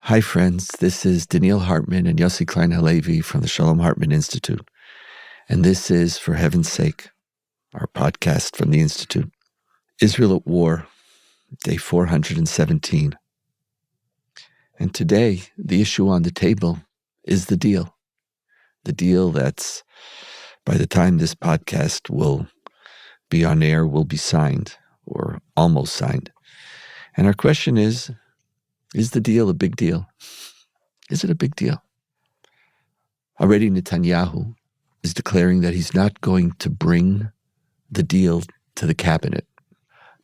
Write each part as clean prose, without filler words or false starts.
Hi, friends. This is Donniel Hartman and Yossi Klein Halevi from the Shalom Hartman Institute. And this is For Heaven's Sake, our podcast from the Institute. Israel at War, day 417. And today, the issue on the table is the deal. The deal that's, by the time this podcast will be on air, will be signed, or almost signed. And our question is the deal a big deal? Is it a big deal? Already Netanyahu is declaring that he's not going to bring the deal to the cabinet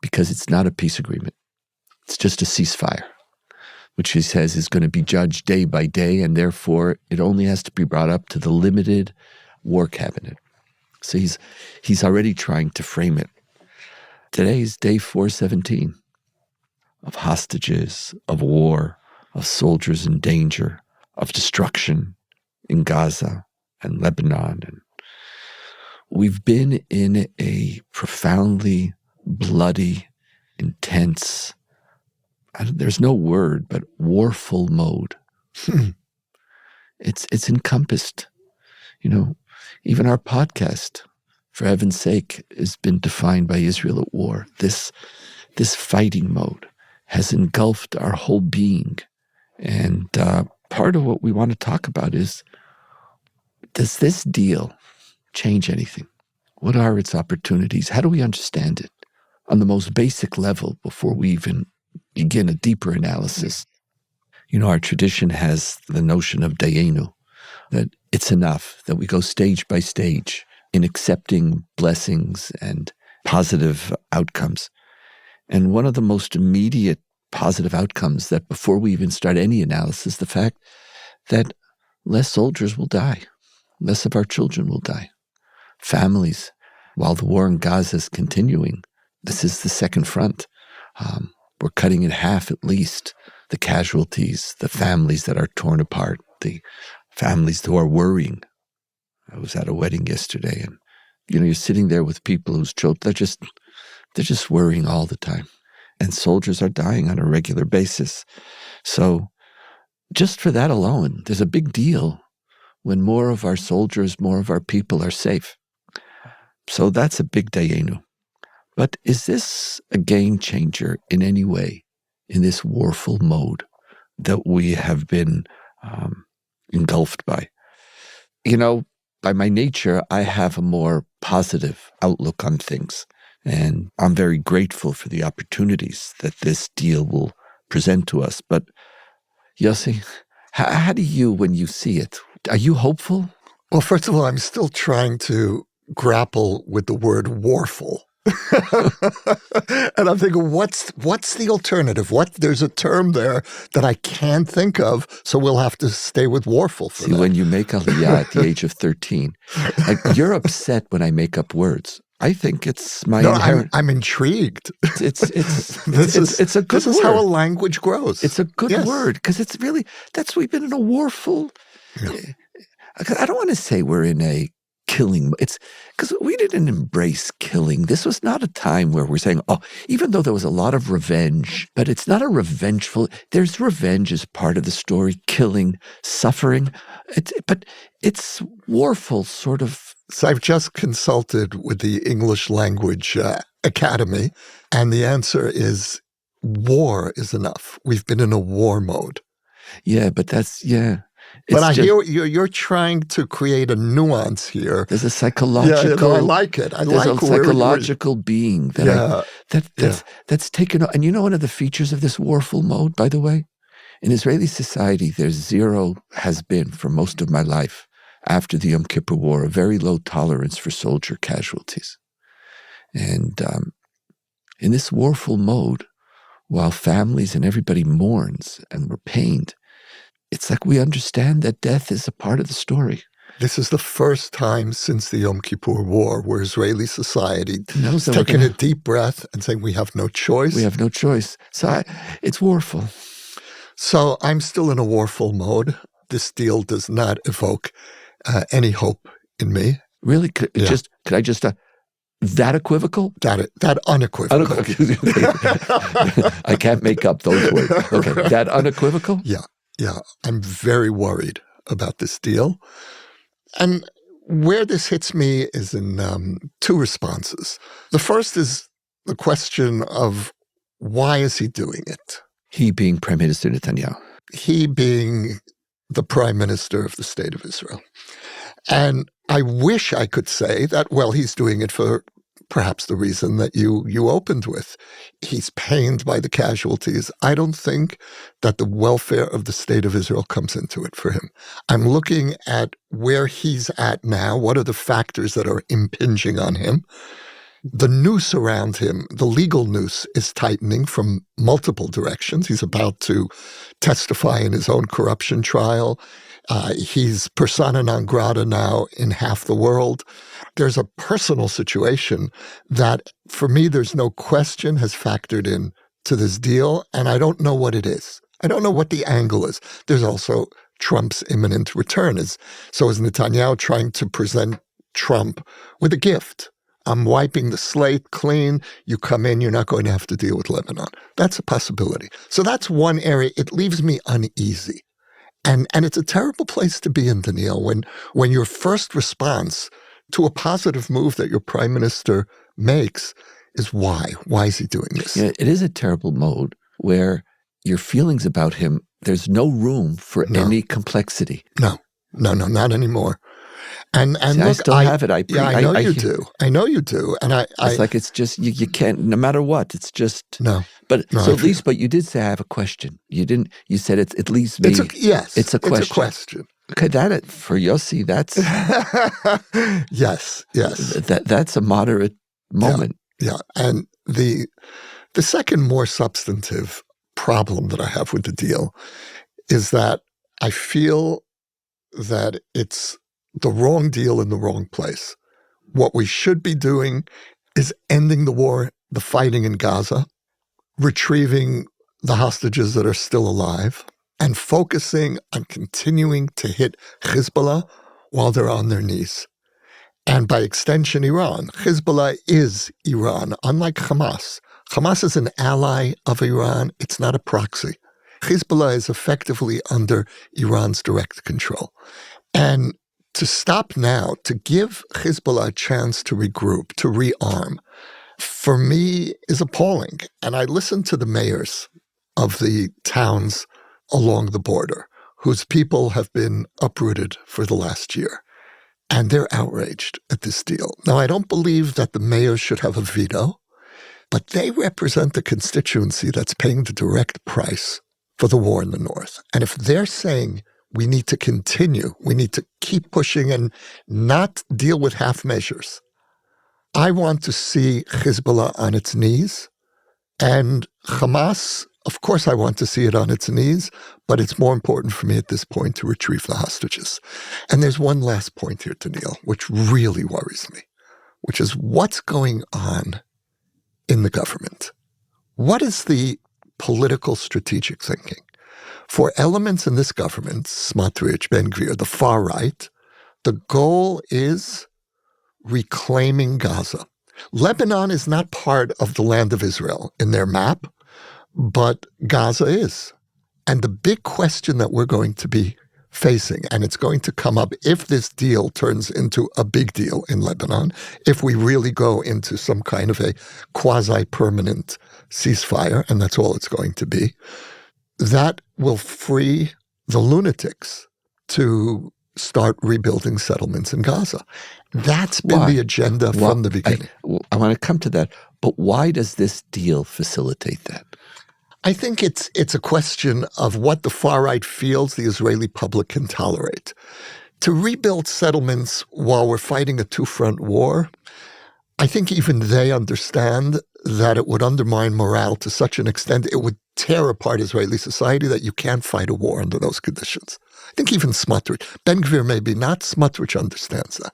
because it's not a peace agreement. It's just a ceasefire, which he says is going to be judged day by day, and therefore it only has to be brought up to the limited war cabinet. So he's already trying to frame it. Today is day 417 of hostages, of war, of soldiers in danger, of destruction in Gaza and Lebanon. And we've been in a profoundly bloody, intense, there's no word, but warful mode. It's encompassed. Even our podcast, For Heaven's Sake, has been defined by Israel at War. This fighting mode has engulfed our whole being. And part of what we want to talk about is, does this deal change anything? What are its opportunities? How do we understand it on the most basic level before we even begin a deeper analysis? Our tradition has the notion of dayenu, that it's enough, that we go stage by stage in accepting blessings and positive outcomes. And one of the most immediate positive outcomes that before we even start any analysis, the fact that less soldiers will die, less of our children will die. Families, while the war in Gaza is continuing, this is the second front. We're cutting in half at least the casualties, the families that are torn apart, the families who are worrying. I was at a wedding yesterday, and you're sitting there with people whose children, they're just worrying all the time. And soldiers are dying on a regular basis. So just for that alone, there's a big deal when more of our soldiers, more of our people are safe. So that's a big dayenu. But is this a game changer in any way in this warful mode that we have been engulfed by? By my nature, I have a more positive outlook on things. And I'm very grateful for the opportunities that this deal will present to us. But Yossi, how do you, when you see it, are you hopeful? Well, first of all, I'm still trying to grapple with the word warful. And I'm thinking, what's the alternative? There's a term there that I can't think of, so we'll have to stay with warful for that. When you make Aliyah at the age of 13, you're upset when I make up words. I think it's my inherent... I'm intrigued. It's a good word. This is how a language grows. It's a good word, because it's really, we've been in a warful... Yeah. I don't want to say we're in a killing. It's because we didn't embrace killing. This was not a time where we're saying, even though there was a lot of revenge, but it's not a revengeful, there's revenge as part of the story, killing, suffering, but it's warful sort of. So I've just consulted with the English Language Academy, and the answer is war is enough. We've been in a war mode. Yeah, but that's, yeah. But I hear you're trying to create a nuance here. There's a psychological. Yeah, I like it. There's a psychological being that's taken. And one of the features of this warful mode, by the way, in Israeli society, has been for most of my life after the Yom Kippur War, a very low tolerance for soldier casualties. And in this warful mode, while families and everybody mourns and we're pained, it's like we understand that death is a part of the story. This is the first time since the Yom Kippur War where Israeli society has taken a deep breath and saying, we have no choice. We have no choice. So it's warful. So I'm still in a warful mode. This deal does not evoke any hope in me. Really? Could I just that equivocal? That unequivocal. I can't make up those words. Okay, that unequivocal? Yeah. Yeah, I'm very worried about this deal. And where this hits me is in two responses. The first is the question of why is he doing it? He being Prime Minister Netanyahu. He being the Prime Minister of the State of Israel. And I wish I could say that, well, he's doing it for perhaps the reason that you opened with. He's pained by the casualties. I don't think that the welfare of the State of Israel comes into it for him. I'm looking at where he's at now. What are the factors that are impinging on him? The noose around him, the legal noose, is tightening from multiple directions. He's about to testify in his own corruption trial. He's persona non grata now in half the world. There's a personal situation that, for me, there's no question has factored in to this deal, and I don't know what it is. I don't know what the angle is. There's also Trump's imminent return. So is Netanyahu trying to present Trump with a gift? I'm wiping the slate clean. You come in, you're not going to have to deal with Lebanon. That's a possibility. So that's one area. It leaves me uneasy. And it's a terrible place to be in, Donniel, when your first response to a positive move that your prime minister makes is why? Why is he doing this? Yeah, it is a terrible mode where your feelings about him, there's no room for any complexity. No, not anymore. And See, look, I still have it. I know you do. I know you do. And it's like it's just you can't. No matter what, it's just no. But no, so at least, but you did say I have a question. You didn't. You said it leaves me. Yes, it's a question. It's a question. Okay, for Yossi, that's yes. That's a moderate moment. Yeah. And the second more substantive problem that I have with the deal is that I feel that it's the wrong deal in the wrong place. What we should be doing is ending the war, the fighting in Gaza, retrieving the hostages that are still alive, and focusing on continuing to hit Hezbollah while they're on their knees. And by extension, Iran. Hezbollah is Iran, unlike Hamas. Hamas is an ally of Iran. It's not a proxy. Hezbollah is effectively under Iran's direct control. And to stop now, to give Hezbollah a chance to regroup, to rearm, for me is appalling. And I listen to the mayors of the towns along the border, whose people have been uprooted for the last year. And they're outraged at this deal. Now, I don't believe that the mayors should have a veto, but they represent the constituency that's paying the direct price for the war in the north. And if they're saying we need to continue, we need to keep pushing and not deal with half measures, I want to see Hezbollah on its knees. And Hamas, of course, I want to see it on its knees, but it's more important for me at this point to retrieve the hostages. And there's one last point here, Donniel, which really worries me, which is what's going on in the government. What is the political strategic thinking? For elements in this government, Smotrich, Ben-Gvir, the far right, the goal is reclaiming Gaza. Lebanon is not part of the land of Israel in their map, but Gaza is. And the big question that we're going to be facing, and it's going to come up if this deal turns into a big deal in Lebanon, if we really go into some kind of a quasi-permanent ceasefire, and that's all it's going to be, that will free the lunatics to start rebuilding settlements in Gaza. That's been the agenda from the beginning. I want to come to that, but why does this deal facilitate that? I think it's a question of what the far right feels the Israeli public can tolerate. To rebuild settlements while we're fighting a two-front war, I think even they understand that it would undermine morale to such an extent it would tear apart Israeli society that you can't fight a war under those conditions. I think even Smotrich, Ben-Gvir maybe not, Smotrich understands that.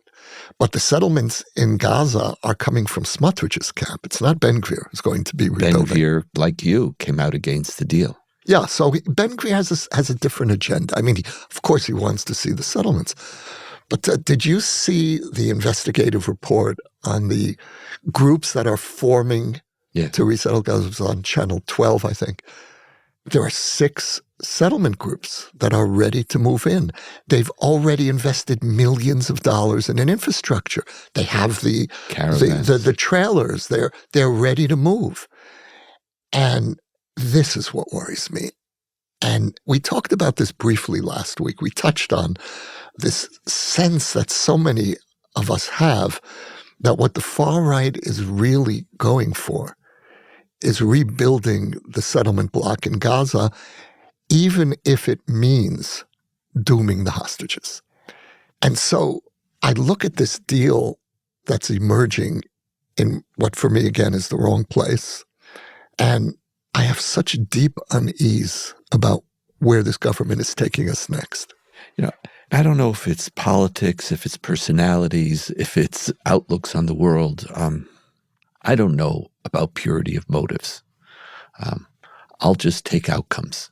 But the settlements in Gaza are coming from Smotrich's camp. It's not Ben-Gvir who's going to be rebuilding. Ben-Gvir, like you, came out against the deal. Yeah, so Ben-Gvir has a different agenda. I mean, of course he wants to see the settlements. But did you see the investigative report on the groups that are forming to resettle Gaza? It was on Channel 12, I think. There are 6 settlement groups that are ready to move in. They've already invested millions of dollars in an infrastructure. They have the Caravans. the trailers. They're ready to move. And this is what worries me. And we talked about this briefly last week. We touched on this sense that so many of us have that what the far right is really going for is rebuilding the settlement block in Gaza, even if it means dooming the hostages. And so I look at this deal that's emerging in what for me, again, is the wrong place. And I have such deep unease about where this government is taking us next. I don't know if it's politics, if it's personalities, if it's outlooks on the world. I don't know about purity of motives. I'll just take outcomes.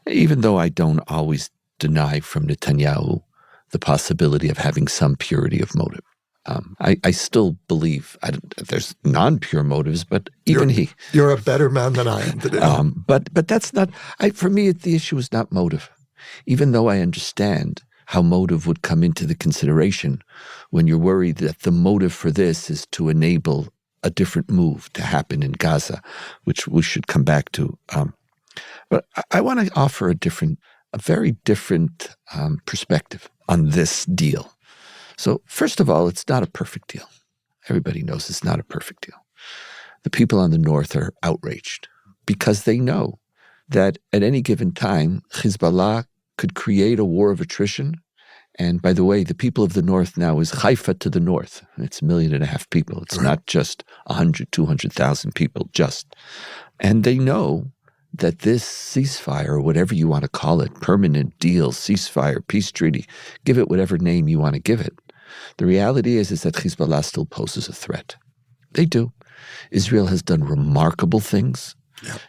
Even though I don't always deny from Netanyahu the possibility of having some purity of motive. I still believe there's non-pure motives, but even You're a better man than I am today. But that's not, for me, the issue is not motive. Even though I understand how motive would come into the consideration when you're worried that the motive for this is to enable a different move to happen in Gaza, which we should come back to. But I want to offer a very different perspective on this deal. So first of all, it's not a perfect deal. Everybody knows it's not a perfect deal. The people on the north are outraged because they know that at any given time, Hezbollah could create a war of attrition. And by the way, the people of the north now is Haifa to the north. It's 1.5 million people. It's not just 100, 200,000 people, just. And they know that this ceasefire, or whatever you want to call it, permanent deal, ceasefire, peace treaty, give it whatever name you want to give it. The reality is that Hezbollah still poses a threat. They do. Israel has done remarkable things,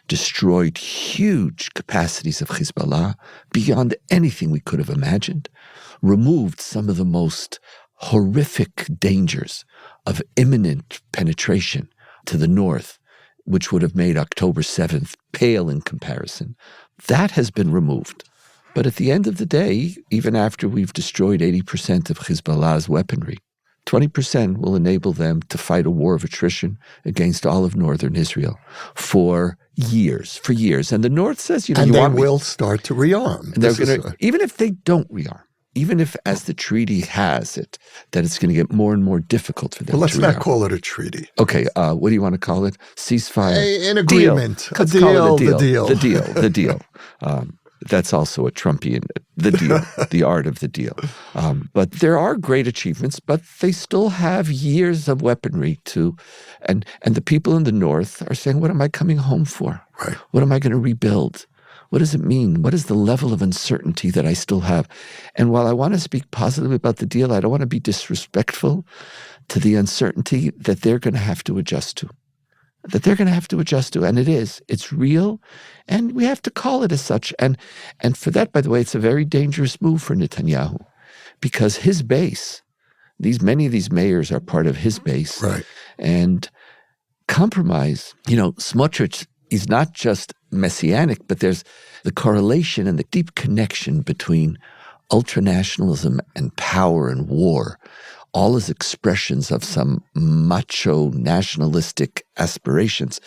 destroyed huge capacities of Hezbollah beyond anything we could have imagined, removed some of the most horrific dangers of imminent penetration to the north, which would have made October 7th pale in comparison. That has been removed. But at the end of the day, even after we've destroyed 80% of Hezbollah's weaponry, 20% will enable them to fight a war of attrition against all of northern Israel for years. And the north says, and they will start to rearm. And they're going to, even if they don't rearm, even if, as the treaty has it, that it's going to get more and more difficult for them. Well, let's not call it a treaty. Okay, what do you want to call it? Ceasefire. An agreement. Let's call it the deal. That's also a Trumpian, the deal, the art of the deal. But there are great achievements, but they still have years of weaponry and the people in the north are saying, what am I coming home for? Right. What am I going to rebuild? What does it mean? What is the level of uncertainty that I still have? And while I want to speak positively about the deal, I don't want to be disrespectful to the uncertainty that they're going to have to adjust to. And it's real, and we have to call it as such. And for that, by the way, it's a very dangerous move for Netanyahu, because his base, many of these mayors are part of his base. Right. And compromise, Smotrich is not just messianic, but there's the correlation and the deep connection between ultranationalism and power and war, all as expressions of some macho nationalistic aspirations.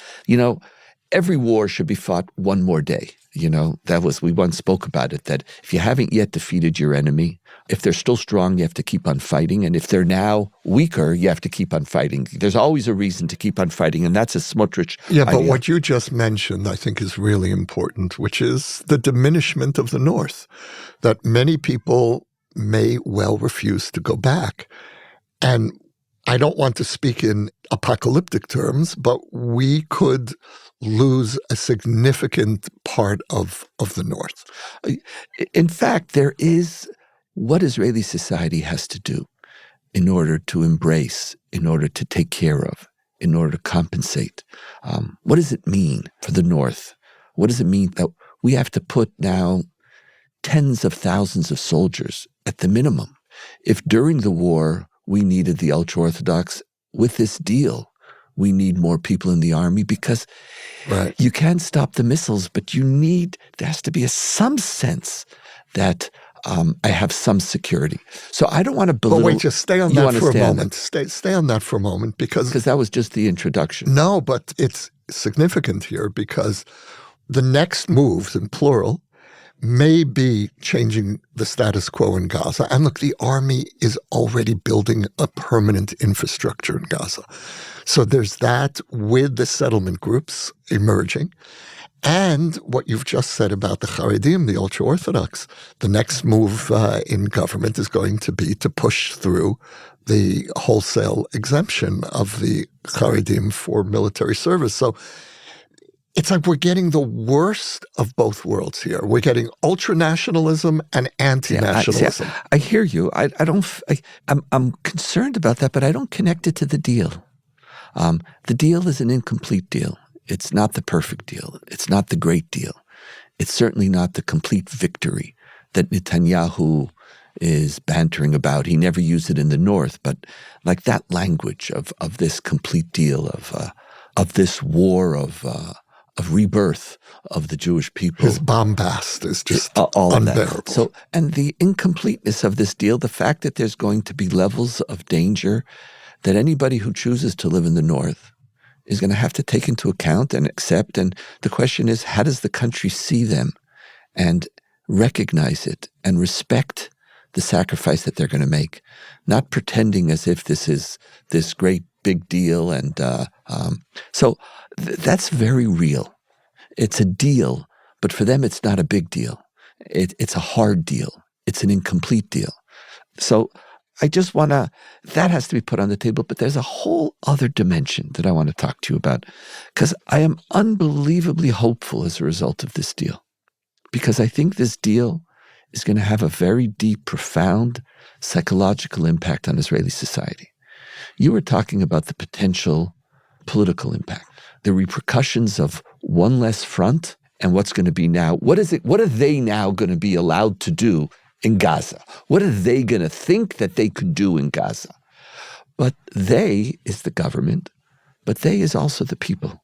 Every war should be fought one more day. We once spoke about it, that if you haven't yet defeated your enemy, if they're still strong, you have to keep on fighting. And if they're now weaker, you have to keep on fighting. There's always a reason to keep on fighting. And that's a Smotrich idea. But what you just mentioned, I think, is really important, which is the diminishment of the North, that many people may well refuse to go back. And I don't want to speak in apocalyptic terms, but we could lose a significant part of the North. In fact, there is what Israeli society has to do in order to embrace, in order to take care of, in order to compensate. What does it mean for the North? What does it mean that we have to put now tens of thousands of soldiers at the minimum? If during the war we needed the ultra-Orthodox, with this deal, we need more people in the army because Right. you can stop the missiles, but there has to be some sense that I have some security. So I don't want to belittle. But wait, just stay on You that for a understand moment. Stay on that for a moment because that was just the introduction. no, but it's significant here because the next moves, in plural, may be changing the status quo in Gaza. And look, the army is already building a permanent infrastructure in Gaza. So there's that with the settlement groups emerging. And what you've just said about the Haredim, the ultra-Orthodox, the next move in government is going to be to push through the wholesale exemption of the Haredim for military service. So it's like we're getting the worst of both worlds here. We're getting ultra-nationalism and anti-nationalism. I hear you. I'm concerned about that, but I don't connect it to the deal. The deal is an incomplete deal. It's not the perfect deal. It's not the great deal. It's certainly not the complete victory that Netanyahu is bantering about. He never used it in the North, but like that language of this complete deal of this war of rebirth of the Jewish people. His bombast is just all unbearable. That. So, and the incompleteness of this deal, the fact that there's going to be levels of danger that anybody who chooses to live in the North is going to have to take into account and accept. And the question is, how does the country see them and recognize it and respect the sacrifice that they're going to make, not pretending as if this is this great big deal. And so that's very real. It's a deal, but for them, it's not a big deal. It's a hard deal. It's an incomplete deal. So I just want to, that has to be put on the table, but there's a whole other dimension that I want to talk to you about, because I am unbelievably hopeful as a result of this deal, because I think this deal is going to have a very deep, profound psychological impact on Israeli society. You were talking about the potential political impact, the repercussions of one less front and what's going to be now. What are they now going to be allowed to do in Gaza? What are they going to think that they could do in Gaza? But they is the government, but they is also the people.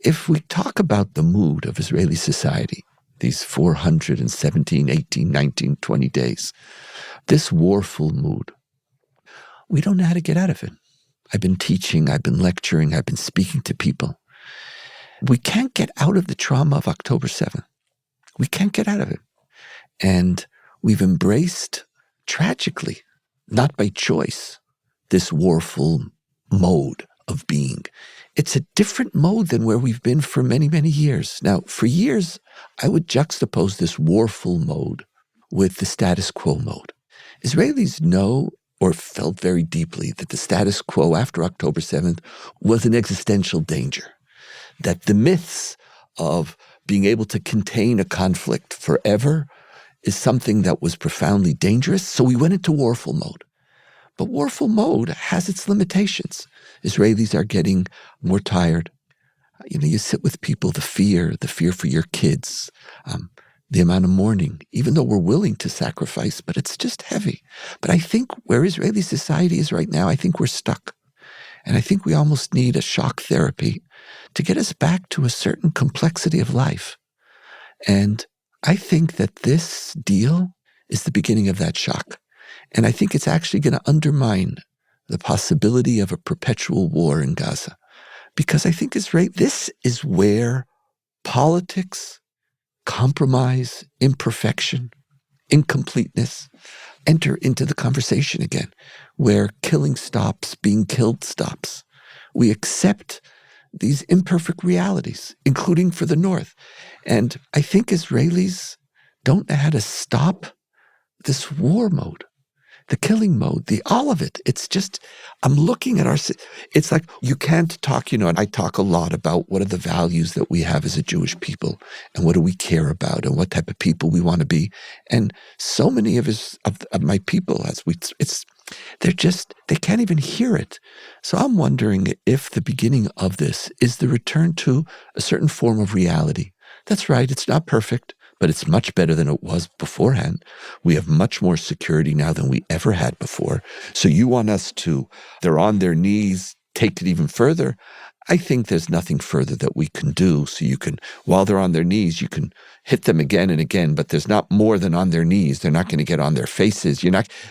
If we talk about the mood of Israeli society, these 417, 18, 19, 20 days, this warful mood, we don't know how to get out of it. I've been teaching, I've been lecturing, I've been speaking to people. We can't get out of the trauma of October 7th. We can't get out of it. And we've embraced, tragically, not by choice, this warful mode of being. It's a different mode than where we've been for many, many years. Now, for years, I would juxtapose this warful mode with the status quo mode. Israelis know or felt very deeply that the status quo after October 7th was an existential danger, that the myths of being able to contain a conflict forever is something that was profoundly dangerous. So we went into warful mode. But warful mode has its limitations. Israelis are getting more tired. You sit with people, the fear for your kids, the amount of mourning, even though we're willing to sacrifice, but it's just heavy. But I think where Israeli society is right now, I think we're stuck. And I think we almost need a shock therapy to get us back to a certain complexity of life. And I think that this deal is the beginning of that shock. And I think it's actually going to undermine the possibility of a perpetual war in Gaza. Because I think this is where politics, compromise, imperfection, incompleteness enter into the conversation again, where killing stops, being killed stops. We accept these imperfect realities, including for the North. And I think Israelis don't know how to stop this war mode, the killing mode, all of it. It's just, I'm looking at it's like you can't talk, and I talk a lot about what are the values that we have as a Jewish people and what do we care about and what type of people we want to be. And so many of my people, they can't even hear it. So I'm wondering if the beginning of this is the return to a certain form of reality. That's right, it's not perfect, but it's much better than it was beforehand. We have much more security now than we ever had before. So you want us they're on their knees take it even further, I think there's nothing further that we can do. So you can, while they're on their knees, you can hit them again and again, but there's not more than on their knees. They're not going to get on their faces.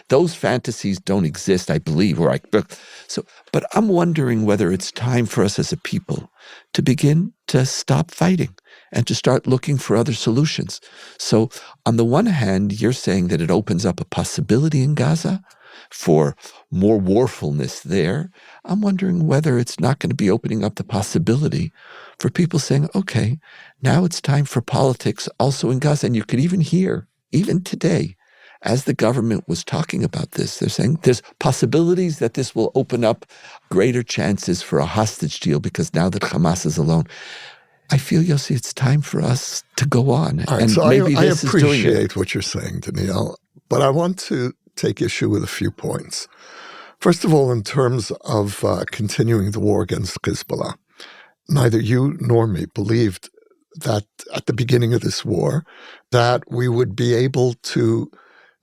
Those fantasies don't exist, I believe. But I'm wondering whether it's time for us as a people to begin to stop fighting and to start looking for other solutions. So on the one hand, you're saying that it opens up a possibility in Gaza for more warfulness there. I'm wondering whether it's not going to be opening up the possibility for people saying, okay, now it's time for politics also in Gaza. And you could even hear, even today, as the government was talking about this, they're saying there's possibilities that this will open up greater chances for a hostage deal because now that Hamas is alone. I feel, Yossi, it's time for us to go on. All right, and so maybe I this is doing it. appreciate what you're saying, Donniel, but I want to take issue with a few points. First of all, in terms of continuing the war against Hezbollah, neither you nor me believed that at the beginning of this war that we would be able to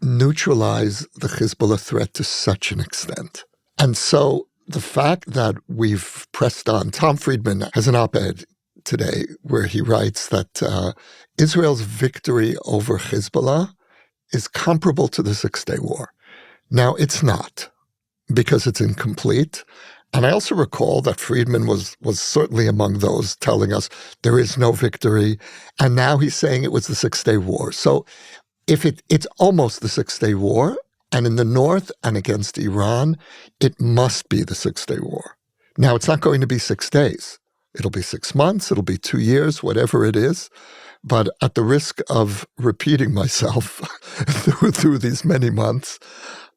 neutralize the Hezbollah threat to such an extent. And so the fact that we've pressed on, Tom Friedman has an op-ed today where he writes that Israel's victory over Hezbollah is comparable to the Six-Day War. Now, it's not, because it's incomplete. And I also recall that Friedman was certainly among those telling us there is no victory. And now he's saying it was the Six-Day War. So if it's almost the Six-Day War, and in the north and against Iran, it must be the Six-Day War. Now, it's not going to be 6 days. It'll be 6 months, it'll be 2 years, whatever it is. But at the risk of repeating myself through these many months,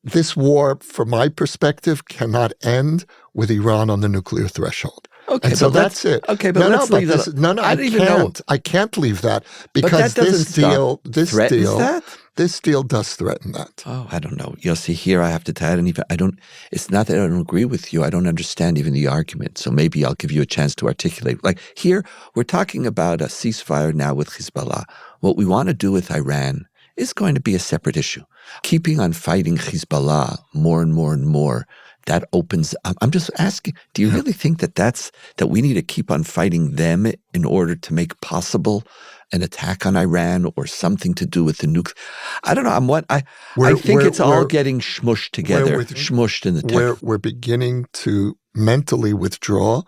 this war, from my perspective, cannot end with Iran on the nuclear threshold. Okay, and so that's it. Okay, but let's leave that. I can't leave that because but that this deal does threaten that. Oh, I don't know. Yossi, here I have to tell you, it's not that I don't agree with you. I don't understand even the argument. So maybe I'll give you a chance to articulate. Like here, we're talking about a ceasefire now with Hezbollah. What we want to do with Iran is going to be a separate issue. Keeping on fighting Hezbollah more and more and more, that opens up. I'm just asking, do you really think that we need to keep on fighting them in order to make possible an attack on Iran or something to do with the nuclear? I don't know. I think it's all getting smushed together, smushed in the text. We're beginning to mentally withdraw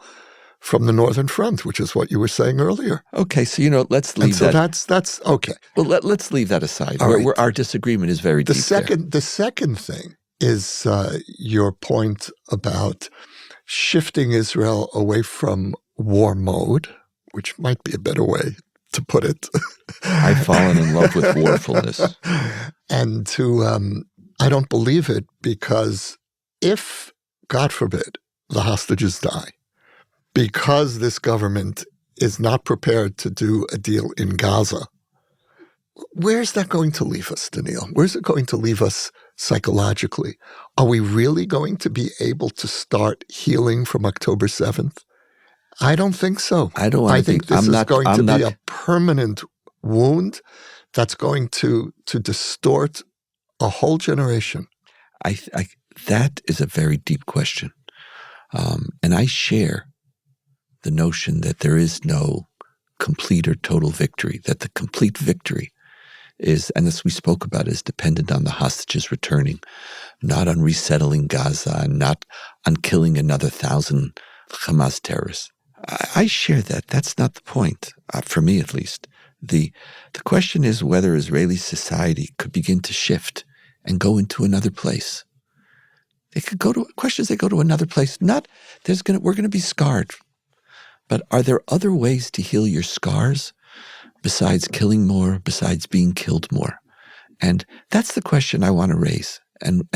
from the Northern Front, which is what you were saying earlier. Okay, so let's leave that. That's okay. Well, let's leave that aside. Where our disagreement is very deep. The second thing is your point about shifting Israel away from war mode, which might be a better way to put it. I've fallen in love with warfulness. And I don't believe it, because if, God forbid, the hostages die, because this government is not prepared to do a deal in Gaza, where's that going to leave us, Donniel? Where's it going to leave us psychologically? Are we really going to be able to start healing from October 7th? I don't think so. I think this is going to be a permanent wound that's going to distort a whole generation. That is a very deep question. And I share the notion that there is no complete or total victory, that the complete victory is, and as we spoke about, is dependent on the hostages returning, not on resettling Gaza and not on killing another 1,000 Hamas terrorists. I share that. That's not the point, for me at least. The question is whether Israeli society could begin to shift and go into another place. They could go to another place. We're going to be scarred. But are there other ways to heal your scars besides killing more, besides being killed more? And that's the question I want to raise. And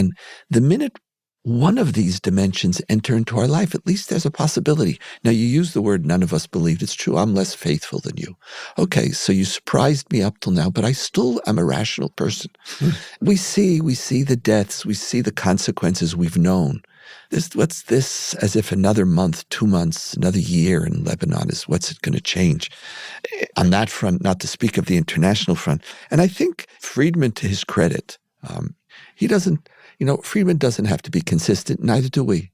the minute one of these dimensions enter into our life, at least there's a possibility. Now, you use the word none of us believed. It's true. I'm less faithful than you. Okay, so you surprised me up till now, but I still am a rational person. We see the deaths. We see the consequences we've known. What's this, as if another month, 2 months, another year in Lebanon what's it going to change? On that front, not to speak of the international front. And I think Friedman, to his credit, Friedman doesn't have to be consistent, neither do we.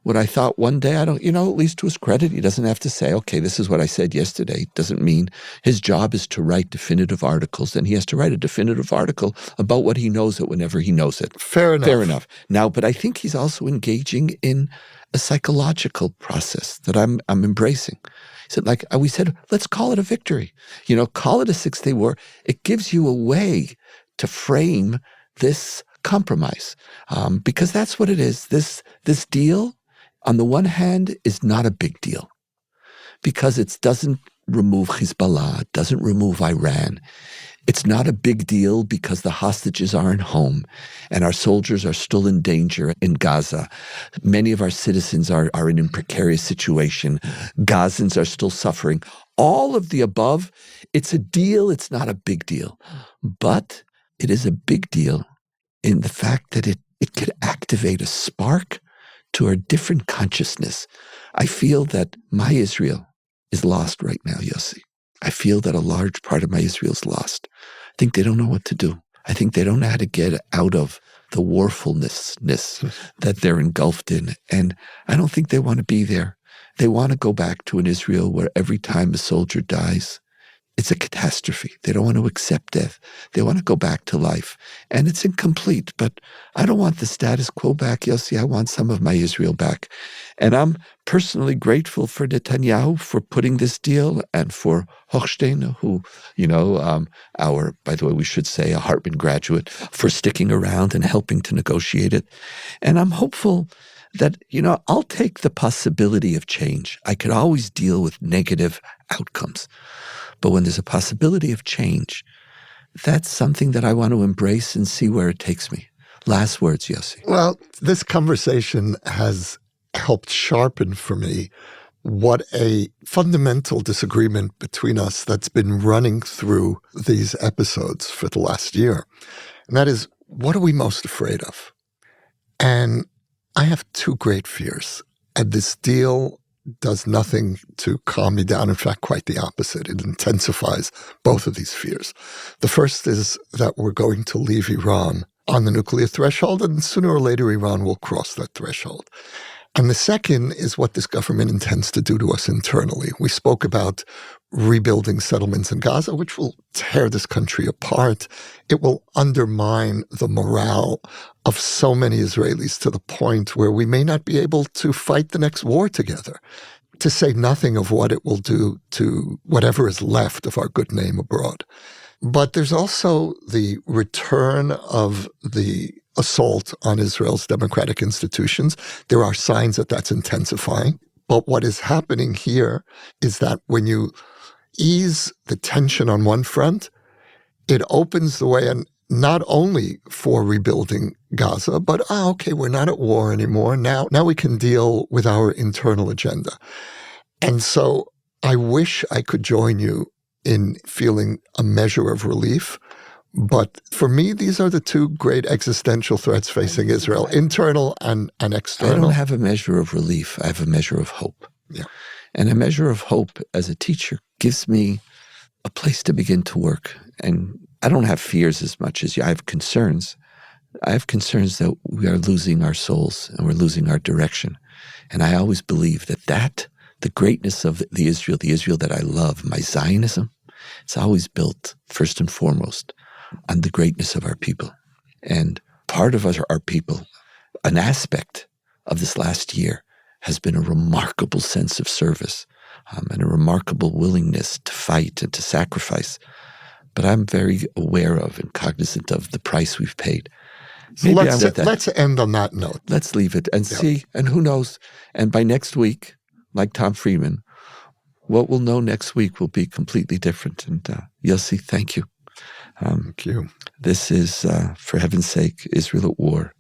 what I thought one day, at least to his credit, he doesn't have to say, okay, this is what I said yesterday. It doesn't mean his job is to write definitive articles, and he has to write a definitive article about what he knows it whenever he knows it. Fair enough. Now, but I think he's also engaging in a psychological process that I'm embracing. He said, we said, let's call it a victory. Call it a Six-Day War. It gives you a way to frame this compromise, because that's what it is. This deal, on the one hand, is not a big deal because it doesn't remove Hezbollah, it doesn't remove Iran. It's not a big deal because the hostages aren't home and our soldiers are still in danger in Gaza. Many of our citizens are in a precarious situation. Gazans are still suffering. All of the above, it's a deal, it's not a big deal. But it is a big deal in the fact that it could activate a spark to a different consciousness. I feel that my Israel is lost right now, Yossi. I feel that a large part of my Israel is lost. I think they don't know what to do. I think they don't know how to get out of the warfulness that they're engulfed in. And I don't think they want to be there. They want to go back to an Israel where every time a soldier dies, it's a catastrophe. They don't want to accept death. They want to go back to life. And it's incomplete, but I don't want the status quo back, Yossi. I want some of my Israel back. And I'm personally grateful for Netanyahu for putting this deal and for Hochstein, who, by the way, we should say a Hartman graduate, for sticking around and helping to negotiate it. And I'm hopeful that, I'll take the possibility of change. I could always deal with negative outcomes. But when there's a possibility of change, that's something that I want to embrace and see where it takes me. Last words, Yossi. Well, this conversation has helped sharpen for me what a fundamental disagreement between us that's been running through these episodes for the last year. And that is, what are we most afraid of? And I have two great fears. And this deal does nothing to calm me down. In fact, quite the opposite. It intensifies both of these fears. The first is that we're going to leave Iran on the nuclear threshold, and sooner or later Iran will cross that threshold. And the second is what this government intends to do to us internally. We spoke about rebuilding settlements in Gaza, which will tear this country apart. It will undermine the morale of so many Israelis to the point where we may not be able to fight the next war together, to say nothing of what it will do to whatever is left of our good name abroad. But there's also the return of the assault on Israel's democratic institutions. There are signs that that's intensifying. But what is happening here is that when you ease the tension on one front, it opens the way, and not only for rebuilding Gaza, but, we're not at war anymore. Now we can deal with our internal agenda. And so I wish I could join you in feeling a measure of relief. But for me, these are the two great existential threats facing Israel, internal and external. I don't have a measure of relief. I have a measure of hope. Yeah. And a measure of hope as a teacher gives me a place to begin to work. And I don't have fears as much as you. I have concerns. I have concerns that we are losing our souls and we're losing our direction. And I always believe that the greatness of the Israel that I love, my Zionism, it's always built first and foremost on the greatness of our people. And part of our people, an aspect of this last year, has been a remarkable sense of service and a remarkable willingness to fight and to sacrifice. But I'm very aware of and cognizant of the price we've paid. So let's end on that note. Let's leave it and see, and who knows? And by next week, like Tom Friedman, what we'll know next week will be completely different. And Yossi, thank you. Thank you. This is, for heaven's sake, Israel at War,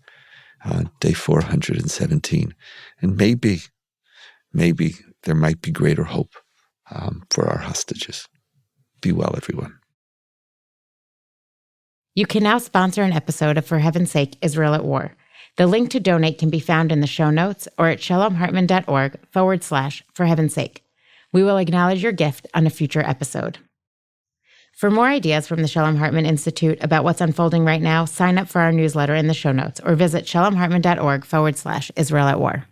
day 417. And maybe there might be greater hope for our hostages. Be well, everyone. You can now sponsor an episode of For Heaven's Sake, Israel at War. The link to donate can be found in the show notes or at shalomhartman.org/For Heaven's Sake. We will acknowledge your gift on a future episode. For more ideas from the Shalom Hartman Institute about what's unfolding right now, sign up for our newsletter in the show notes or visit shalomhartman.org/Israel at War.